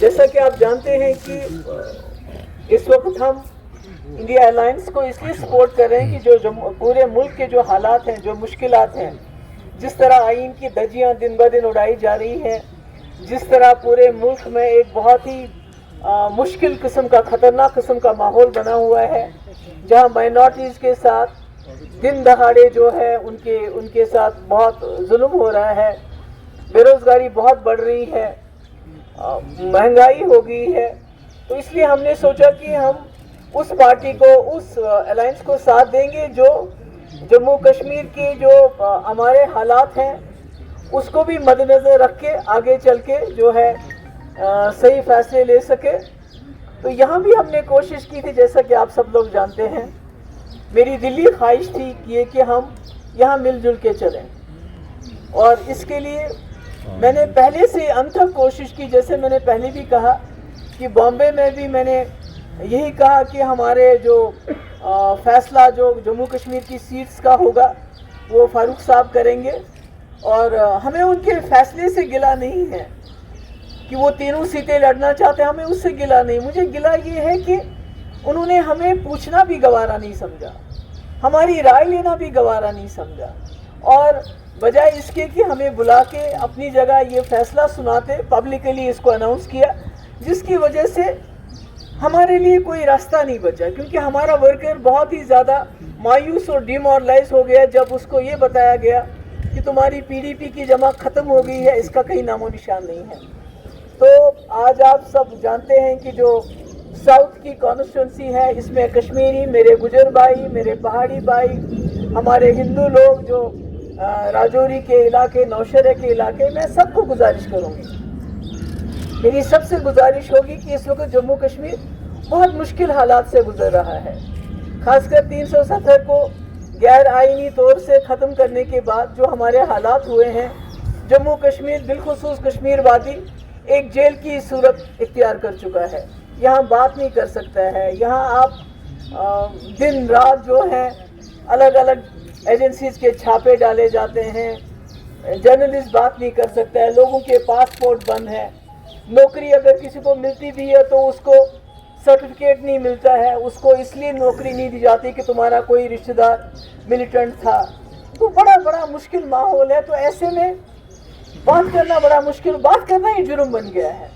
جیسا کہ آپ جانتے ہیں کہ اس وقت ہم انڈیا الائنس کو اس لیے سپورٹ کر رہے ہیں کہ جو پورے ملک کے جو حالات ہیں، جو مشکلات ہیں، جس طرح آئین کی دھجیاں دن بہ دن اڑائی جا رہی ہیں، جس طرح پورے ملک میں ایک بہت ہی مشکل قسم کا، خطرناک قسم کا ماحول بنا ہوا ہے، جہاں مائنورٹیز کے ساتھ دن دہاڑے جو ہے ان کے ساتھ بہت ظلم ہو رہا ہے، بے روزگاری بہت بڑھ رہی ہے، مہنگائی ہو گئی ہے. تو اس لیے ہم نے سوچا کہ ہم اس پارٹی کو، اس الائنس کو ساتھ دیں گے جو جموں کشمیر کے جو ہمارے حالات ہیں اس کو بھی مد نظر رکھ کے آگے چل کے جو ہے صحیح فیصلے لے سکے. تو یہاں بھی ہم نے کوشش کی تھی، جیسا کہ آپ سب لوگ جانتے ہیں. میری دلی خواہش تھی یہ کہ ہم یہاں مل جل کے چلیں، اور اس کے لیے میں نے پہلے سے انت تک کوشش کی. جیسے میں نے پہلے بھی کہا کہ بامبے میں بھی میں نے یہی کہا کہ ہمارے جو فیصلہ جو جموں کشمیر کی سیٹس کا ہوگا وہ فاروق صاحب کریں گے، اور ہمیں ان کے فیصلے سے گلہ نہیں ہے کہ وہ تینوں سیٹیں لڑنا چاہتے ہیں، ہمیں اس سے گلہ نہیں. مجھے گلہ یہ ہے کہ انہوں نے ہمیں پوچھنا بھی گوارا نہیں سمجھا، ہماری رائے لینا بھی گوارا نہیں سمجھا، اور بجائے اس کے کہ ہمیں بلا کے اپنی جگہ یہ فیصلہ سناتے، پبلکلی اس کو اناؤنس کیا، جس کی وجہ سے ہمارے لیے کوئی راستہ نہیں بچا. کیونکہ ہمارا ورکر بہت ہی زیادہ مایوس اور ڈیمورلائز ہو گیا جب اس کو یہ بتایا گیا کہ تمہاری پی ڈی پی کی جمع ختم ہو گئی ہے، اس کا کہیں نام و نشان نہیں ہے. تو آج آپ سب جانتے ہیں کہ جو ساؤتھ کی کانسٹیٹوئنسی ہے، اس میں کشمیری، میرے گجر بھائی، میرے پہاڑی بھائی، ہمارے ہندو لوگ جو راجوری کے علاقے، نوشہرہ کے علاقے، میں سب کو گزارش کروں گی، میری سب سے گزارش ہوگی کہ اس وقت جموں کشمیر بہت مشکل حالات سے گزر رہا ہے. خاص کر 370 کو غیر آئینی طور سے ختم کرنے کے بعد جو ہمارے حالات ہوئے ہیں، جموں کشمیر بالخصوص کشمیر وادی ایک جیل کی صورت اختیار کر چکا ہے. یہاں بات نہیں کر سکتا ہے، یہاں آپ دن رات جو ہے الگ الگ ایجنسیز کے چھاپے ڈالے جاتے ہیں، جرنلسٹ بات نہیں کر سکتا ہے، لوگوں کے پاسپورٹ بند ہیں، نوکری اگر کسی کو ملتی بھی ہے تو اس کو سرٹیفکیٹ نہیں ملتا ہے، اس کو اس لیے نوکری نہیں دی جاتی کہ تمہارا کوئی رشتہ دار ملیٹنٹ تھا. تو بڑا مشکل ماحول ہے. تو ایسے میں بات کرنا بڑا مشکل، بات کرنا ہی جرم بن گیا ہے.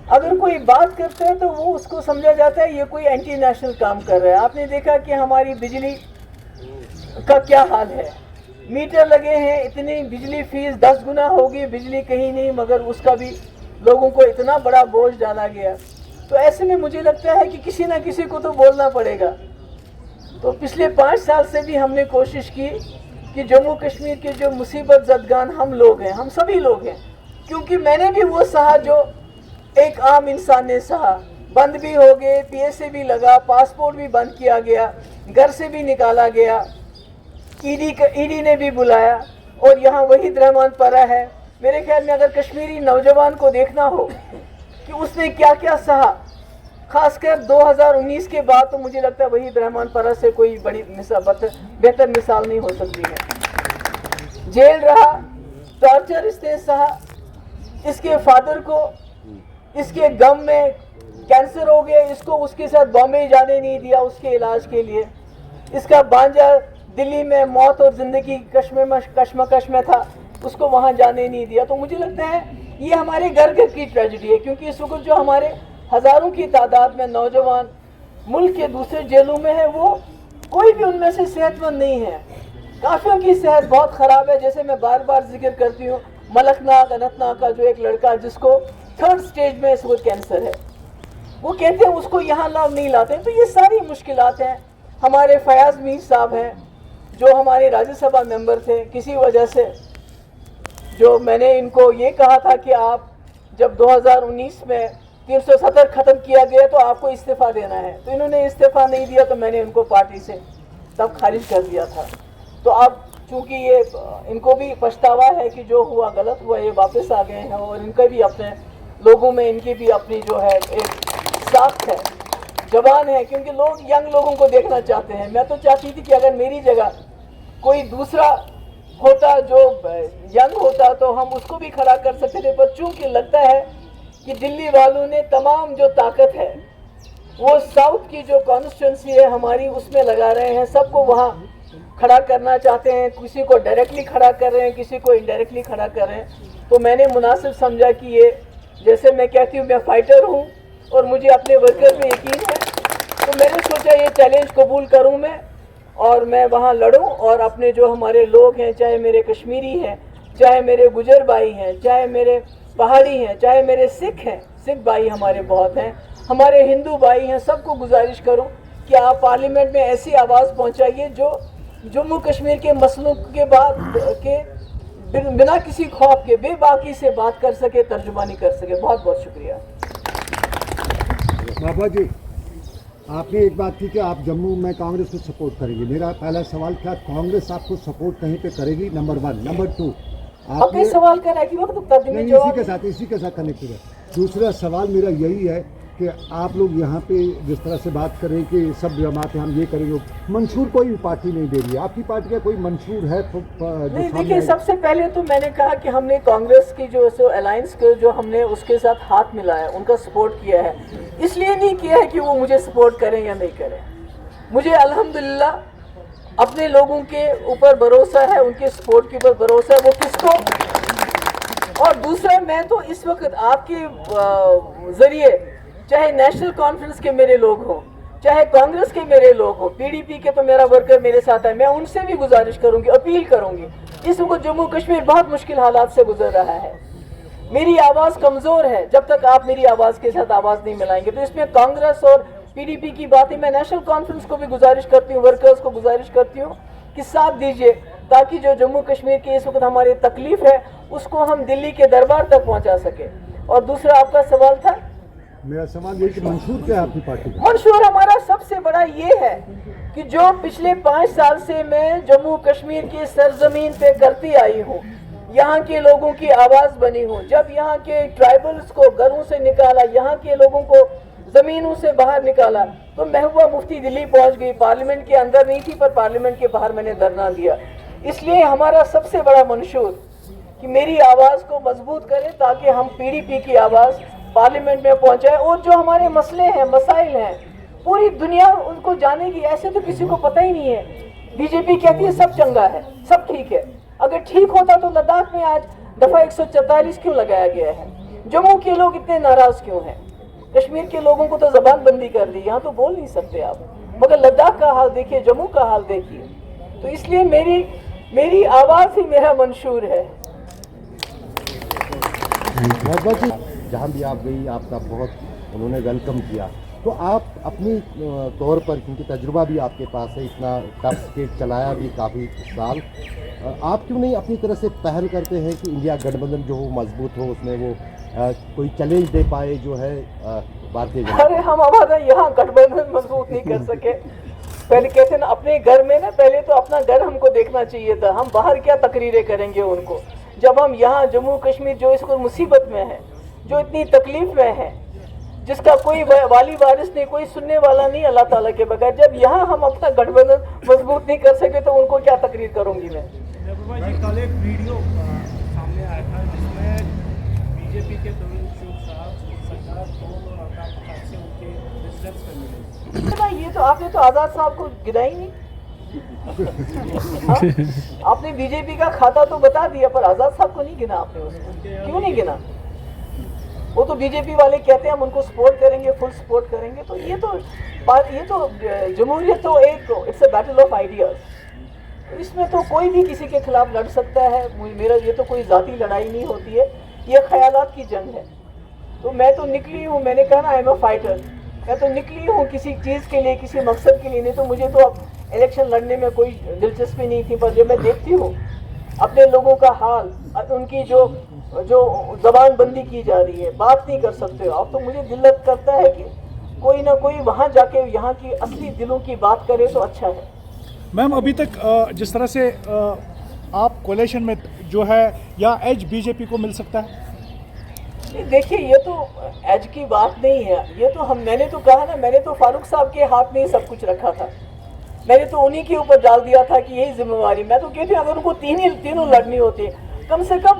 اگر کوئی بات کرتا ہے تو وہ اس کو سمجھا جاتا ہے یہ کوئی اینٹی نیشنل کام کر رہا ہے. آپ نے دیکھا کہ ہماری بجلی کا کیا حال ہے، میٹر لگے ہیں، اتنی بجلی فیس 10 گنا ہوگی، بجلی کہیں نہیں، مگر اس کا بھی لوگوں کو اتنا بڑا بوجھ ڈالا گیا. تو ایسے میں مجھے لگتا ہے کہ کسی نہ کسی کو تو بولنا پڑے گا. تو پچھلے 5 سال سے بھی ہم نے کوشش کی کہ جموں کشمیر کے جو مصیبت زدگان ہم لوگ ہیں، ہم سبھی لوگ ہیں، کیونکہ میں نے بھی وہ سہا جو ایک عام انسان نے سہا. بند بھی ہو گئے، پی ایس اے بھی لگا، پاسپورٹ بھی بند کیا گیا، گھر سے بھی نکالا گیا، ای ڈی نے بھی بلایا، اور یہاں وحید رحمان پرا ہے. میرے خیال میں اگر کشمیری نوجوان کو دیکھنا ہو کہ اس نے کیا کیا سہا، خاص کر 2019 کے بعد، تو مجھے لگتا ہے وحید رحمان پرا سے کوئی بڑی بہتر مثال نہیں ہو سکتی ہے. جیل رہا، ٹارچر اس نے سہا، اس کے فادر کو اس کے غم میں کینسر ہو گیا، اس کو اس کے ساتھ بامبے جانے نہیں دیا اس کے علاج کے لیے. اس کا بانجا دلی میں موت اور زندگی کشمکش میں تھا، اس کو وہاں جانے نہیں دیا. تو مجھے لگتا ہے یہ ہمارے گھر گھر کی ٹریجڈی ہے، کیونکہ اس وقت جو ہمارے ہزاروں کی تعداد میں نوجوان ملک کے دوسرے جیلوں میں ہیں، وہ کوئی بھی ان میں سے صحت مند نہیں ہے. کافیوں کی صحت بہت خراب ہے. جیسے میں بار بار ذکر کرتی ہوں ملک ناگ اننت ناگ کا جو ایک لڑکا جس کو 3rd سٹیج میں اس وقت کینسر ہے، وہ کہتے ہیں اس کو یہاں نہیں لاتے. تو یہ ساری مشکلات ہیں. ہمارے فیاض میر صاحب ہیں جو ہمارے راجیہ سبھا ممبر تھے، کسی وجہ سے جو میں نے ان کو یہ کہا تھا کہ آپ جب 2019 میں 370 ختم کیا گیا تو آپ کو استعفیٰ دینا ہے، تو انہوں نے استعفیٰ نہیں دیا، تو میں نے ان کو پارٹی سے تب خارج کر دیا تھا. تو اب چونکہ یہ ان کو بھی پچھتاوا ہے کہ جو ہوا غلط ہوا، یہ واپس آ گئے ہیں، اور ان کا بھی اپنے لوگوں میں ان کی بھی اپنی جو ہے ایک ساخت ہے، جوان ہے، کیونکہ لوگ ینگ لوگوں کو دیکھنا چاہتے ہیں. میں تو چاہتی تھی کہ اگر میری جگہ کوئی دوسرا ہوتا جو ینگ ہوتا تو ہم اس کو بھی کھڑا کر سکتے تھے، پر چونکہ لگتا ہے کہ دلی والوں نے تمام جو طاقت ہے وہ ساؤتھ کی جو کانسٹیٹوئنسی ہے ہماری اس میں لگا رہے ہیں، سب کو وہاں کھڑا کرنا چاہتے ہیں، کسی کو ڈائریکٹلی کھڑا کر رہے ہیں، کسی کو انڈائریکٹلی کھڑا کر رہے ہیں۔ تو میں نے مناسب سمجھا کہ یہ جیسے میں کہتی ہوں میں فائٹر ہوں اور مجھے اپنے ورکر پہ یقین ہے، تو میں نے سوچا یہ چیلنج قبول کروں میں اور میں وہاں لڑوں اور اپنے جو ہمارے لوگ ہیں، چاہے میرے کشمیری ہیں، چاہے میرے گجر بھائی ہیں، چاہے میرے پہاڑی ہیں، چاہے میرے سکھ ہیں، سکھ بھائی ہمارے بہت ہیں، ہمارے ہندو بھائی ہیں، سب کو گزارش کروں کہ آپ پارلیمنٹ میں ایسی آواز پہنچائیے جو جموں کشمیر کے مسئلوں کے بعد کے بنا کسی خوف کے بے باکی سے بات کر سکے، ترجمانی کر سکے۔ بہت بہت شکریہ۔ بابا جی، آپ نے ایک بات کی کہ آپ جموں میں کانگریس کو سپورٹ کریں گے۔ میرا پہلا سوال کیا کانگریس آپ کو سپورٹ کہیں پہ کرے گی؟ نمبر 1۔ نمبر 2، آپ نے سوال کرا کہ وقت ترجمے نہیں، اسی کے ساتھ کنیکٹ ہے۔ دوسرا سوال میرا یہی ہے کہ آپ لوگ یہاں پہ جس طرح سے بات کریں کہ سب جماعتیں ہم یہ کریں گے، منشور کوئی بھی پارٹی نہیں دے رہی ہے، آپ کی پارٹی کا کوئی منشور ہے؟ نہیں، دیکھیے سب سے پہلے تو میں نے کہا کہ ہم نے کانگریس کی جو الائنس جو ہم نے اس کے ساتھ ہاتھ ملایا، ان کا سپورٹ کیا ہے، اس لیے نہیں کیا ہے کہ وہ مجھے سپورٹ کریں یا نہیں کریں۔ مجھے الحمدللہ اپنے لوگوں کے اوپر بھروسہ ہے، ان کے سپورٹ کے اوپر بھروسہ ہے، وہ کس کو۔ اور دوسرا میں تو اس وقت آپ کے ذریعے چاہے نیشنل کانفرنس کے میرے لوگ ہوں، چاہے کانگریس کے میرے لوگ ہوں، پی ڈی پی کے تو میرا ورکر میرے ساتھ ہے، میں ان سے بھی گزارش کروں گی، اپیل کروں گی۔ اس وقت جموں کشمیر بہت مشکل حالات سے گزر رہا ہے، میری آواز کمزور ہے، جب تک آپ میری آواز کے ساتھ آواز نہیں ملائیں گے۔ تو اس میں کانگریس اور پی ڈی پی کی باتیں میں نیشنل کانفرنس کو بھی گزارش کرتی ہوں، ورکرز کو گزارش کرتی ہوں کہ ساتھ دیجئے تاکہ جو جموں کشمیر کی اس وقت ہماری تکلیف ہے اس کو ہم دلی کے دربار تک پہنچا سکیں۔ اور دوسرا آپ کا سوال تھا؟ میرا سوال یہ کہ منشور کیا ہے آپ کی پارٹی کا؟ منشور ہمارا سب سے بڑا یہ ہے کہ جو پچھلے 5 سال سے میں جموں کشمیر کی سرزمین پہ کرتی آئی ہوں، یہاں کے لوگوں کی آواز بنی ہوں، جب یہاں کے ٹرائبلز کو گھروں سے نکالا، یہاں کے لوگوں کو زمینوں سے باہر نکالا، تو محبوبہ مفتی دلی پہنچ گئی، پارلیمنٹ کے اندر نہیں تھی پر پارلیمنٹ کے باہر میں نے دھرنا دیا۔ اس لیے ہمارا سب سے بڑا منشور کہ میری آواز کو مضبوط کرے تاکہ ہم پی ڈی پی کی آواز پارلیمنٹ میں پہنچائے، اور جو ہمارے مسئلے ہیں، مسائل ہیں، پوری دنیا ان کو جانے گی۔ ایسے تو کسی کو پتہ ہی نہیں ہے، بی جے پی کہتی ہے سب چنگا ہے، سب ٹھیک ہے۔ اگر ٹھیک ہوتا تو لداخ میں آج دفعہ 144 کیوں لگایا گیا ہے؟ جموں کے لوگ اتنے ناراض کیوں ہیں؟ کشمیر کے لوگوں کو تو زبان بندی کر دی، یہاں تو بول نہیں سکتے آپ، مگر لداخ کا حال دیکھیے، جموں کا حال دیکھیے۔ تو اس لیے میری آواز ہی میرا منشور ہے۔ جہاں بھی آپ گئی آپ کا بہت انہوں نے ویلکم کیا، تو آپ اپنی طور پر کیونکہ تجربہ بھی آپ کے پاس ہے، اتنا ٹف اسٹیٹ چلایا بھی کافی سال، آپ کیوں نہیں اپنی طرح سے پہل کرتے ہیں کہ انڈیا گٹھ بندھن جو ہو مضبوط ہو، اس میں وہ کوئی چیلنج دے پائے جو ہے بھارتیہ جنتا؟ ارے ہم ہمارا یہاں گٹھ بندھن مضبوط نہیں کر سکے۔ پہلے کہتے ہیں نا اپنے گھر میں نا، پہلے تو اپنا گھر ہم کو دیکھنا چاہیے تھا، ہم باہر کیا تقریریں کریں گے ان کو، جب ہم یہاں جموں کشمیر جو اس کو مصیبت میں ہے، جو اتنی تکلیف میں ہے، جس کا کوئی والی وارث نہیں، کوئی سننے والا نہیں اللہ تعالیٰ کے بغیر، جب یہاں ہم اپنا گٹھ بندھن مضبوط نہیں کر سکے تو ان کو کیا تقریر کروں گی میں؟ کل ایک ویڈیو سامنے آیا تھا جس میں بی جے پی کے توہین شوق صاحب سرکار کون اور آتا سے ان کے ریزیڈنس پر ملے۔ یہ تو آپ نے تو آزاد صاحب کو گنا ہی نہیں، آپ نے بی جے پی کا کھاتا تو بتا دیا پر آزاد صاحب کو نہیں گنا، آپ نے اس کو کیوں نہیں گنا؟ وہ تو بی جے پی والے کہتے ہیں ہم ان کو سپورٹ کریں گے، فل سپورٹ کریں گے، تو یہ تو جمہوریت تو ایک it's a battle of ideas, اس میں تو کوئی بھی کسی کے خلاف لڑ سکتا ہے، میرا یہ تو کوئی ذاتی لڑائی نہیں ہوتی ہے، یہ خیالات کی جنگ ہے۔ تو میں تو نکلی ہوں، میں نے کہا نا آئی ایم اے فائٹر، میں تو نکلی ہوں کسی چیز کے لیے، کسی مقصد کے لیے، نہیں تو مجھے تو اب الیکشن لڑنے میں کوئی دلچسپی نہیں تھی، پر جب میں دیکھتی ہوں اپنے لوگوں کا حال، ان کی جو زبان بندی کی جا رہی ہے، بات نہیں کر سکتے ہو آپ، تو مجھے دل کرتا ہے کہ کوئی نہ کوئی وہاں جا کے یہاں کی اصلی دلوں کی بات کرے تو اچھا ہے۔ میم ابھی تک جس طرح سے آپ کولیشن میں جو ہے یا ایج بی جے پی کو مل سکتا ہے؟ دیکھیے یہ تو ایج کی بات نہیں ہے، یہ تو میں نے تو کہا نا، میں نے تو فاروق صاحب کے ہاتھ میں ہی سب کچھ رکھا تھا، میں نے تو انہی کے اوپر ڈال دیا تھا کہ یہی ذمہ واری، میں تو کہتی ہوں اگر ان کو تینوں لڑنی ہوتی، کم سے کم